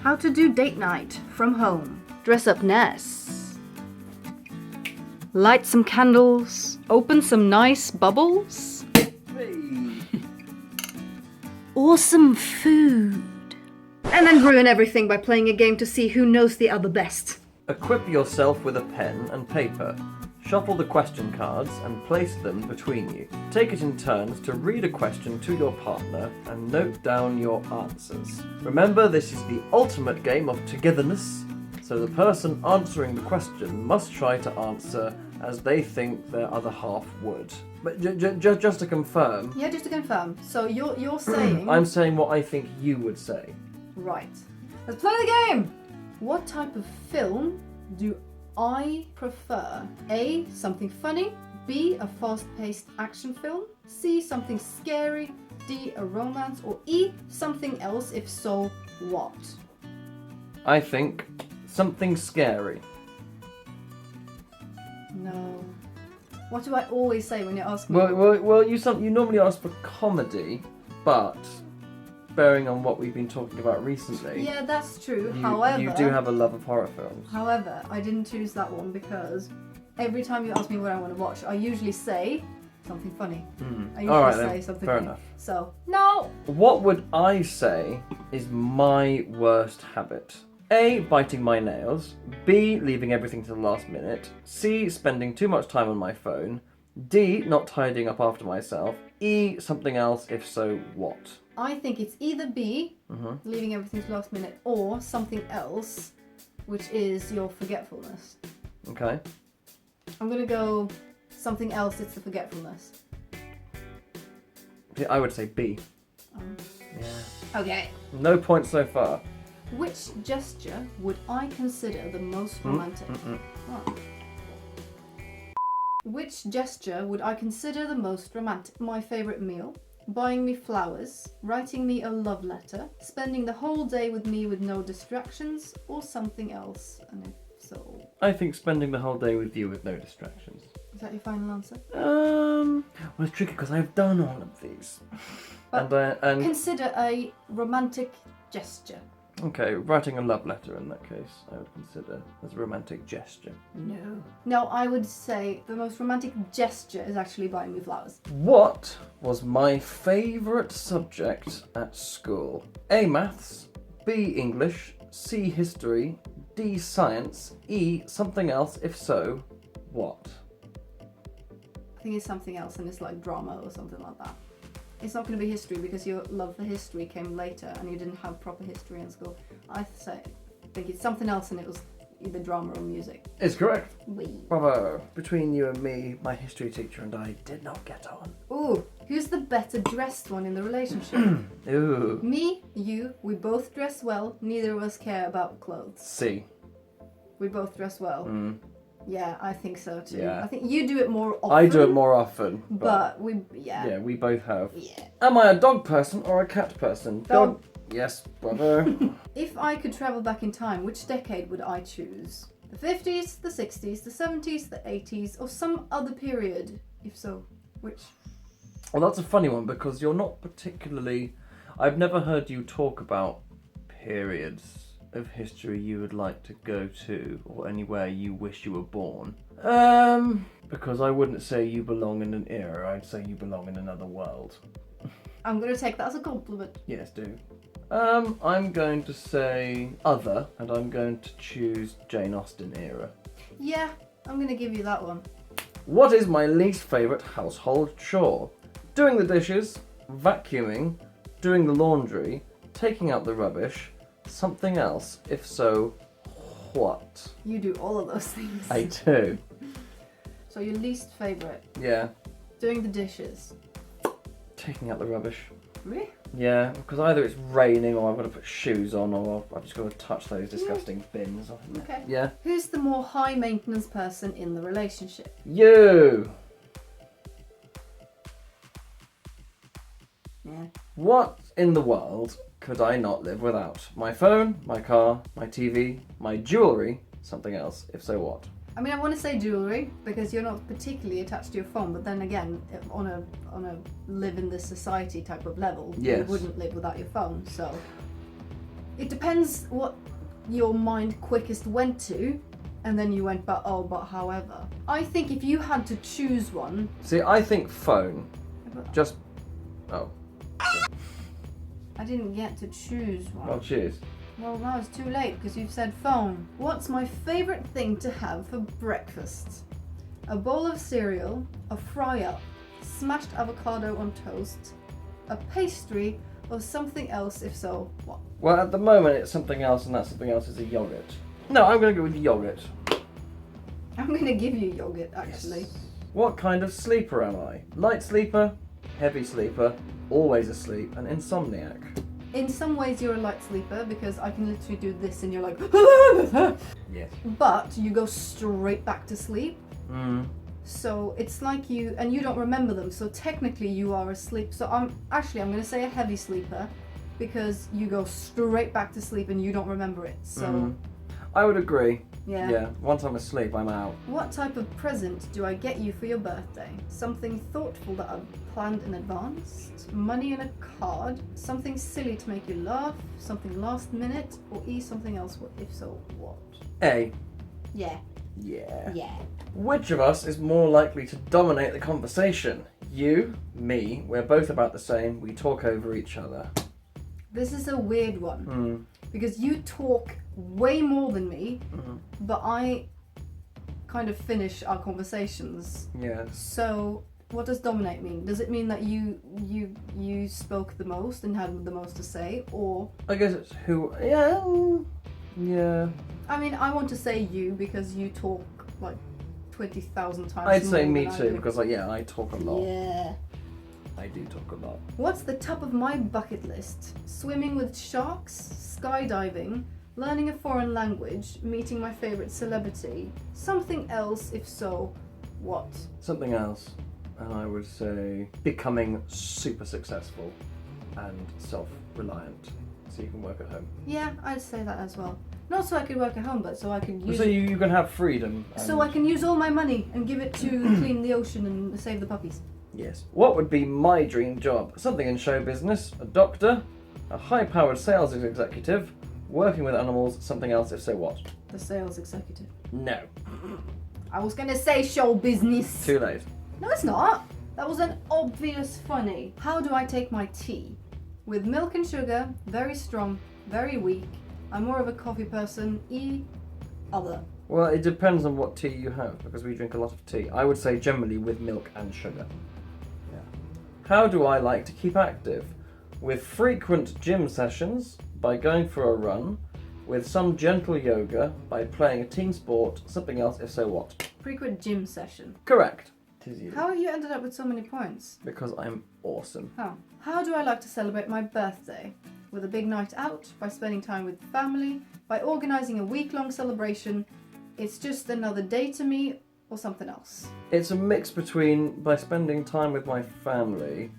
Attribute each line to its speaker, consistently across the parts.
Speaker 1: How to do date night from home. Dress up Ness. Light some candles. Open some nice bubbles. Awesome food. And then ruin everything by playing a game to see who knows the other best.
Speaker 2: Equip yourself with a pen and paper. Shuffle the question cards and place them between you. Take it in turns to read a question to your partner and note down your answers. Remember, this is the ultimate game of togetherness, so the person answering the question must try to answer as they think their other half would. But just to confirm...
Speaker 1: Yeah, just to confirm. So you're saying...
Speaker 2: I'm saying what I think you would say.
Speaker 1: Right. Let's play the game! What type of film do I prefer? A. Something funny. B. A fast-paced action film. C. Something scary. D. A romance. Or E. Something else. If so, what?
Speaker 2: I think something scary.
Speaker 1: No. What do I always say when you ask me?
Speaker 2: Well, you normally ask for comedy, but bearing on what we've been talking about recently...
Speaker 1: Yeah, that's true.
Speaker 2: You do have a love of horror films.
Speaker 1: However, I didn't choose that one because every time you ask me what I want to watch, I usually say something funny. I usually say something
Speaker 2: fair
Speaker 1: funny.
Speaker 2: enough.
Speaker 1: So, no!
Speaker 2: What would I say is my worst habit? A. Biting my nails. B. Leaving everything to the last minute. C. Spending too much time on my phone. D. Not tidying up after myself. E. Something else. If so, what?
Speaker 1: I think it's either B, leaving everything to the last minute, or something else, which is your forgetfulness.
Speaker 2: Okay.
Speaker 1: I'm going to go something else, it's the forgetfulness.
Speaker 2: Yeah, I would say B.
Speaker 1: Oh.
Speaker 2: Yeah.
Speaker 1: Okay.
Speaker 2: No points so far.
Speaker 1: Which gesture would I consider the most romantic? Oh. Which gesture would I consider the most romantic? My favourite meal? Buying me flowers? Writing me a love letter? Spending the whole day with me with no distractions? Or something else? And if so...
Speaker 2: I think spending the whole day with you with no distractions.
Speaker 1: Is that your final answer?
Speaker 2: Well, it's tricky because I've done all of these.
Speaker 1: But
Speaker 2: and
Speaker 1: consider a romantic gesture.
Speaker 2: Okay, writing a love letter in that case, I would consider as a romantic gesture.
Speaker 1: No. No, I would say the most romantic gesture is actually buying me flowers.
Speaker 2: What was my favourite subject at school? A. Maths. B. English. C. History. D. Science. E. Something else. If so, what?
Speaker 1: I think it's something else and it's like drama or something like that. It's not going to be history because your love for history came later and you didn't have proper history in school. I think it's something else and it was either drama or music.
Speaker 2: It's correct.
Speaker 1: Wee.
Speaker 2: Bravo. Between you and me, my history teacher and I did not get on.
Speaker 1: Ooh, who's the better dressed one in the relationship?
Speaker 2: Ooh.
Speaker 1: Me, you, we both dress well, neither of us care about clothes.
Speaker 2: C.
Speaker 1: We both dress well. Yeah, I think so too.
Speaker 2: Yeah.
Speaker 1: I think you do it more often.
Speaker 2: I do it more often.
Speaker 1: But yeah,
Speaker 2: we both have.
Speaker 1: Yeah.
Speaker 2: Am I a dog person or a cat person?
Speaker 1: Dog.
Speaker 2: Yes, brother.
Speaker 1: If I could travel back in time, which decade would I choose? The 50s, the 60s, the 70s, the 80s, or some other period? If so, which?
Speaker 2: Well, that's a funny one because you're not particularly... I've never heard you talk about periods of history you would like to go to or anywhere you wish you were born. Because I wouldn't say you belong in an era, I'd say you belong in another world.
Speaker 1: I'm going to take that as a compliment.
Speaker 2: Yes, do. I'm going to say other, and I'm going to choose Jane Austen era.
Speaker 1: Yeah, I'm going to give you that one.
Speaker 2: What is my least favourite household chore? Doing the dishes, vacuuming, doing the laundry, taking out the rubbish, something else. If so, what?
Speaker 1: You do all of those things.
Speaker 2: I do.
Speaker 1: So your least favourite?
Speaker 2: Yeah.
Speaker 1: Doing the dishes.
Speaker 2: Taking out the rubbish.
Speaker 1: Really?
Speaker 2: Yeah, because either it's raining or I've got to put shoes on or I've just got to touch those disgusting bins.
Speaker 1: Okay.
Speaker 2: Yeah.
Speaker 1: Who's the more high maintenance person in the relationship?
Speaker 2: You!
Speaker 1: Yeah.
Speaker 2: What in the world could I not live without? My phone, my car, my TV, my jewellery, something else. If so, what?
Speaker 1: I mean, I want to say jewellery because you're not particularly attached to your phone, but then again, on a live in this society type of level,
Speaker 2: Yes.
Speaker 1: you wouldn't live without your phone, so... It depends what your mind quickest went to, and then you went, but however. I think if you had to choose one...
Speaker 2: See, I think phone. Just... Oh.
Speaker 1: I didn't get to choose one.
Speaker 2: Well, cheers.
Speaker 1: Well, now it's too late because you've said phone. What's my favourite thing to have for breakfast? A bowl of cereal, a fry-up, smashed avocado on toast, a pastry, or something else? If so, what?
Speaker 2: Well, at the moment it's something else, and that something else is a yogurt. No, I'm going to go with yogurt.
Speaker 1: I'm going to give you yogurt, actually.
Speaker 2: Yes. What kind of sleeper am I? Light sleeper, heavy sleeper, always asleep, and insomniac.
Speaker 1: In some ways you're a light sleeper because I can literally do this and you're like...
Speaker 2: Yes.
Speaker 1: But you go straight back to sleep.
Speaker 2: Mm.
Speaker 1: So it's like you... And you don't remember them, so technically you are asleep. So I'm going to say a heavy sleeper because you go straight back to sleep and you don't remember it. So...
Speaker 2: I would agree.
Speaker 1: Yeah.
Speaker 2: Yeah, once I'm asleep, I'm out.
Speaker 1: What type of present do I get you for your birthday? Something thoughtful that I've planned in advance? Money in a card? Something silly to make you laugh? Something last minute? Or E, something else? If so, what?
Speaker 2: A.
Speaker 1: Yeah.
Speaker 2: Yeah.
Speaker 1: Yeah.
Speaker 2: Which of us is more likely to dominate the conversation? You, me, we're both about the same, we talk over each other.
Speaker 1: This is a weird one. Because you talk way more than me, but I kind of finish our conversations.
Speaker 2: Yes.
Speaker 1: So what does dominate mean? Does it mean that you spoke the most and had the most to say, or...
Speaker 2: I guess it's who... Yeah.
Speaker 1: I mean, I want to say you because you talk like 20,000 times
Speaker 2: I'd say
Speaker 1: more
Speaker 2: me
Speaker 1: than I
Speaker 2: too,
Speaker 1: do.
Speaker 2: because I talk a lot.
Speaker 1: Yeah.
Speaker 2: I do talk a lot.
Speaker 1: What's the top of my bucket list? Swimming with sharks, skydiving, learning a foreign language, meeting my favourite celebrity. Something else, if so, what?
Speaker 2: Something else, and I would say becoming super successful and self-reliant, so you can work at home.
Speaker 1: Yeah, I'd say that as well. Not so I could work at home, but so I can use...
Speaker 2: So you can have freedom.
Speaker 1: So I can use all my money and give it to clean the ocean and save the puppies.
Speaker 2: Yes. What would be my dream job? Something in show business, a doctor, a high-powered sales executive, working with animals, something else, if so what?
Speaker 1: The sales executive.
Speaker 2: No.
Speaker 1: I was gonna say show business.
Speaker 2: Too late.
Speaker 1: No, it's not. That was an obvious funny. How do I take my tea? With milk and sugar, very strong, very weak. I'm more of a coffee person. E, other.
Speaker 2: Well, it depends on what tea you have, because we drink a lot of tea. I would say generally with milk and sugar. Yeah. How do I like to keep active? With frequent gym sessions, by going for a run, with some gentle yoga, by playing a team sport, something else, if so what?
Speaker 1: Frequent gym session.
Speaker 2: Correct. Tis you.
Speaker 1: How have you ended up with so many points?
Speaker 2: Because I'm awesome.
Speaker 1: How do I like to celebrate my birthday? With a big night out, by spending time with family, by organising a week-long celebration. It's just another day to me, or something else.
Speaker 2: It's a mix between by spending time with my family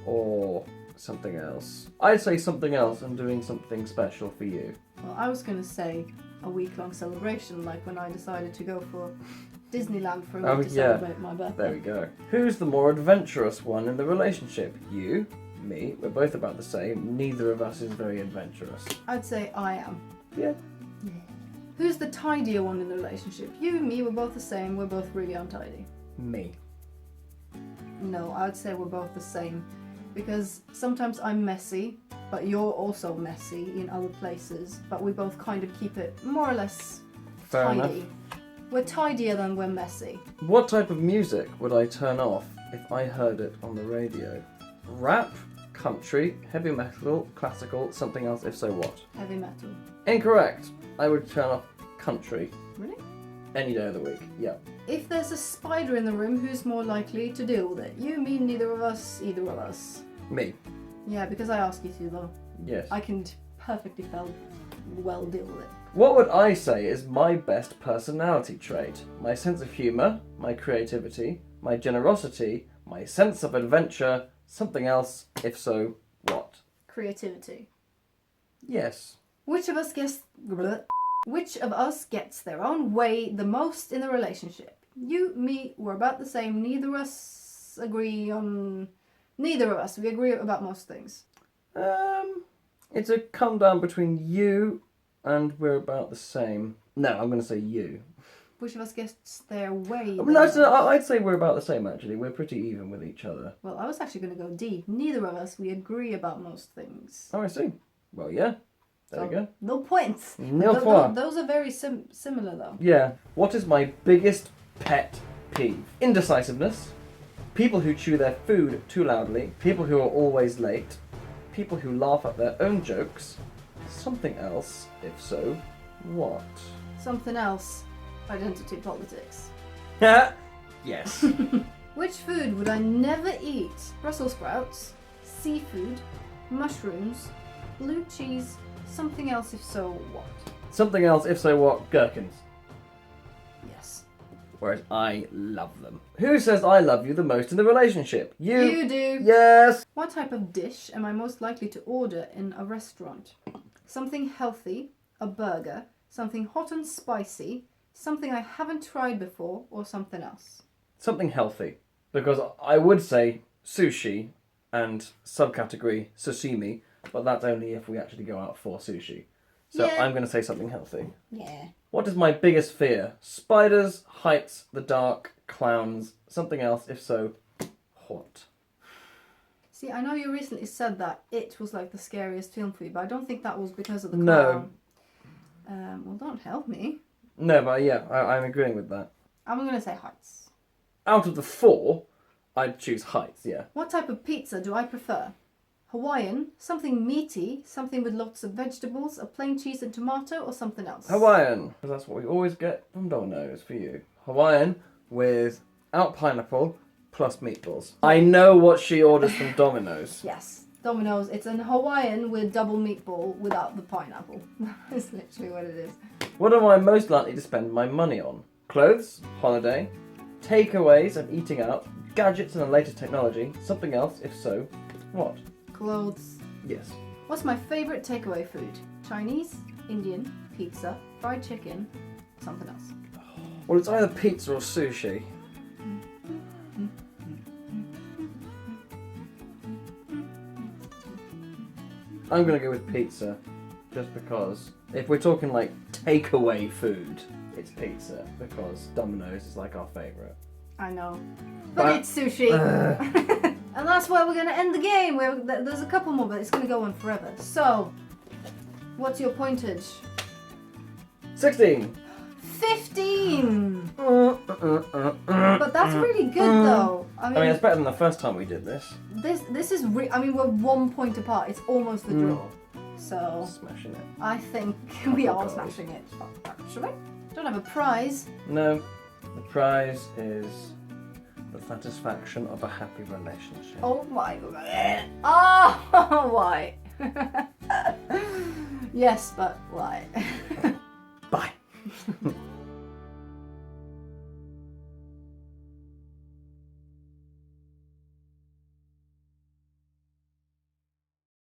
Speaker 2: or something else. I'd say something else and doing something special for you.
Speaker 1: Well, I was going to say a week-long celebration, like when I decided to go for Disneyland for a week to celebrate my birthday.
Speaker 2: There we go. Who's the more adventurous one in the relationship? You, me, we're both about the same. Neither of us is very adventurous.
Speaker 1: I'd say I am.
Speaker 2: Yeah.
Speaker 1: Who's the tidier one in the relationship? You, me, we're both the same. We're both really untidy.
Speaker 2: Me.
Speaker 1: No, I would say we're both the same. Because sometimes I'm messy, but you're also messy in other places. But we both kind of keep it more or less
Speaker 2: Fair
Speaker 1: tidy.
Speaker 2: enough.
Speaker 1: We're tidier than we're messy.
Speaker 2: What type of music would I turn off if I heard it on the radio? Rap, country, heavy metal, classical, something else, if so what?
Speaker 1: Heavy metal.
Speaker 2: Incorrect. I would turn off country.
Speaker 1: Really?
Speaker 2: Any day of the week, yeah.
Speaker 1: If there's a spider in the room, who's more likely to deal with it? You, me, neither of us, either of us.
Speaker 2: Me.
Speaker 1: Yeah, because I asked you to though.
Speaker 2: Yes.
Speaker 1: I can perfectly well deal with it.
Speaker 2: What would I say is my best personality trait? My sense of humour, my creativity, my generosity, my sense of adventure, something else, if so, what?
Speaker 1: Creativity.
Speaker 2: Yes.
Speaker 1: Which of us gets their own way the most in the relationship? You, me, we're about the same. Neither of us. We agree about most things.
Speaker 2: It's a come down between you and we're about the same. No, I'm going to say you.
Speaker 1: Which of us gets their way?
Speaker 2: No, I'd say we're about the same, actually. We're pretty even with each other.
Speaker 1: Well, I was actually going to go D. Neither of us, we agree about most things.
Speaker 2: Oh, I see. Well, yeah. There you go.
Speaker 1: No points.
Speaker 2: Nil point.
Speaker 1: Those are very similar, though.
Speaker 2: Yeah. What is my biggest pet peeve? Indecisiveness. People who chew their food too loudly. People who are always late. People who laugh at their own jokes. Something else? If so, what?
Speaker 1: Something else. Identity politics.
Speaker 2: Yes.
Speaker 1: Which food would I never eat? Brussels sprouts, seafood, mushrooms, blue cheese, something else if so what?
Speaker 2: Something else, if so what? Gherkins.
Speaker 1: Yes.
Speaker 2: Whereas I love them. Who says I love you the most in the relationship? You.
Speaker 1: You do.
Speaker 2: Yes.
Speaker 1: What type of dish am I most likely to order in a restaurant? Something healthy, a burger, something hot and spicy, something I haven't tried before, or something else?
Speaker 2: Something healthy. Because I would say sushi and subcategory sashimi, but that's only if we actually go out for sushi. So
Speaker 1: Yeah.
Speaker 2: I'm going to say something healthy.
Speaker 1: Yeah.
Speaker 2: What is my biggest fear? Spiders, heights, the dark, clowns, something else, if so, what?
Speaker 1: See, I know you recently said that it was like the scariest film for you, but I don't think that was because of the
Speaker 2: No.
Speaker 1: clown. Well, don't help me.
Speaker 2: No, but yeah, I'm agreeing with that.
Speaker 1: I'm going to say heights.
Speaker 2: Out of the 4, I'd choose heights, yeah.
Speaker 1: What type of pizza do I prefer? Hawaiian, something meaty, something with lots of vegetables, a plain cheese and tomato, or something else?
Speaker 2: Hawaiian, because that's what we always get from Domino's for you. Hawaiian without pineapple plus meatballs. I know what she orders from Domino's.
Speaker 1: Yes. Domino's, it's an Hawaiian with double meatball without the pineapple. That's literally what it is.
Speaker 2: What am I most likely to spend my money on? Clothes, holiday, takeaways and eating out, gadgets and the latest technology, something else, if so, what?
Speaker 1: Clothes.
Speaker 2: Yes.
Speaker 1: What's my favourite takeaway food? Chinese, Indian, pizza, fried chicken, something else.
Speaker 2: Well, it's either pizza or sushi. I'm going to go with pizza, just because if we're talking like takeaway food, it's pizza, because Domino's is like our favourite.
Speaker 1: I know. But it's sushi. And that's where we're going to end the game. There's a couple more, but it's going to go on forever. So, what's your pointage?
Speaker 2: 16!
Speaker 1: 15! But that's really good, though.
Speaker 2: I mean, it's better than the first time we did this.
Speaker 1: This is I mean, we're 1 point apart. It's almost the draw. So,
Speaker 2: Smashing it.
Speaker 1: I think we are
Speaker 2: God.
Speaker 1: smashing it. Actually, don't have a prize.
Speaker 2: No, the prize is the satisfaction of a happy relationship.
Speaker 1: Oh my god. Oh, why? Yes, but why?
Speaker 2: Bye.